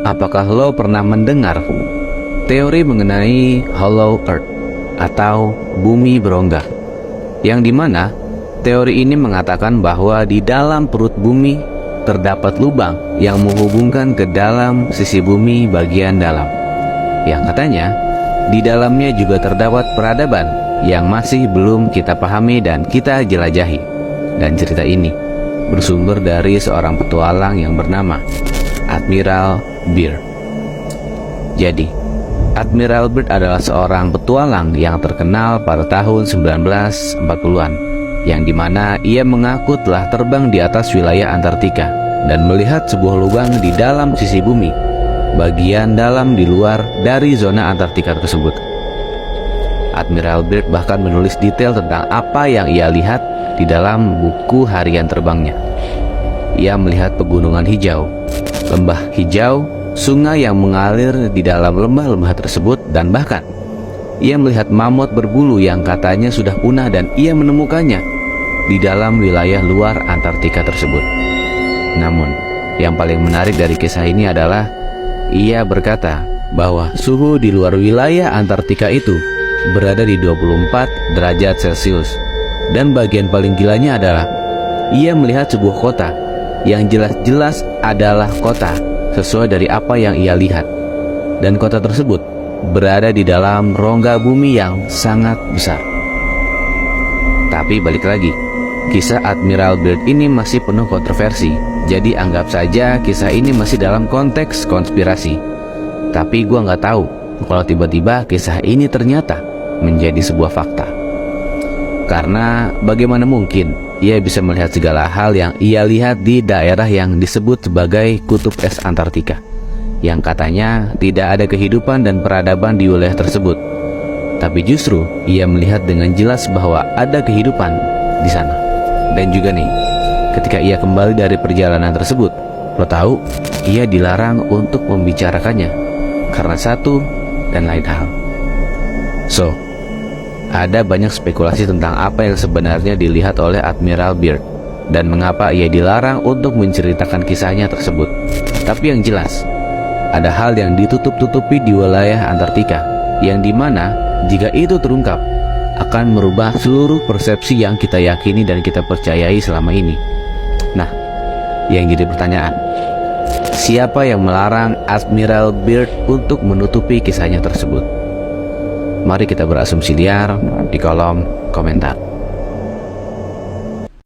Apakah lo pernah mendengar teori mengenai Hollow Earth atau bumi berongga? Yang dimana teori ini mengatakan bahwa di dalam perut bumi terdapat lubang yang menghubungkan ke dalam sisi bumi bagian dalam. Yang katanya di dalamnya juga terdapat peradaban yang masih belum kita pahami dan kita jelajahi. Dan cerita ini bersumber dari seorang petualang yang bernama Admiral Byrd. Jadi, Admiral Byrd adalah seorang petualang yang terkenal pada tahun 1940-an, yang dimana ia mengaku telah terbang di atas wilayah Antartika dan melihat sebuah lubang di dalam sisi bumi, bagian dalam di luar dari zona Antartika tersebut. Admiral Byrd bahkan menulis detail tentang apa yang ia lihat di dalam buku harian terbangnya. Ia melihat pegunungan hijau, lembah hijau, sungai yang mengalir di dalam lembah-lembah tersebut, dan bahkan ia melihat mamut berbulu yang katanya sudah punah dan ia menemukannya di dalam wilayah luar Antartika tersebut. Namun, yang paling menarik dari kisah ini adalah ia berkata bahwa suhu di luar wilayah Antartika itu berada di 24 derajat Celcius. Dan bagian paling gilanya adalah ia melihat sebuah kota yang jelas-jelas adalah kota sesuai dari apa yang ia lihat. Dan kota tersebut berada di dalam rongga bumi yang sangat besar. Tapi balik lagi, kisah Admiral Byrd ini masih penuh kontroversi. Jadi anggap saja kisah ini masih dalam konteks konspirasi. Tapi gua nggak tahu kalau tiba-tiba kisah ini ternyata menjadi sebuah fakta. Karena bagaimana mungkin ia bisa melihat segala hal yang ia lihat di daerah yang disebut sebagai kutub es Antartika, yang katanya tidak ada kehidupan dan peradaban di wilayah tersebut. Tapi justru ia melihat dengan jelas bahwa ada kehidupan di sana. Dan juga nih, ketika ia kembali dari perjalanan tersebut, lo tahu, ia dilarang untuk membicarakannya karena satu dan lain hal. So, ada banyak spekulasi tentang apa yang sebenarnya dilihat oleh Admiral Byrd dan mengapa ia dilarang untuk menceritakan kisahnya tersebut. Tapi yang jelas, ada hal yang ditutup-tutupi di wilayah Antartika, yang dimana jika itu terungkap akan merubah seluruh persepsi yang kita yakini dan kita percayai selama ini. Nah, yang jadi pertanyaan, siapa yang melarang Admiral Byrd untuk menutupi kisahnya tersebut? Mari kita berasumsi liar di kolom komentar.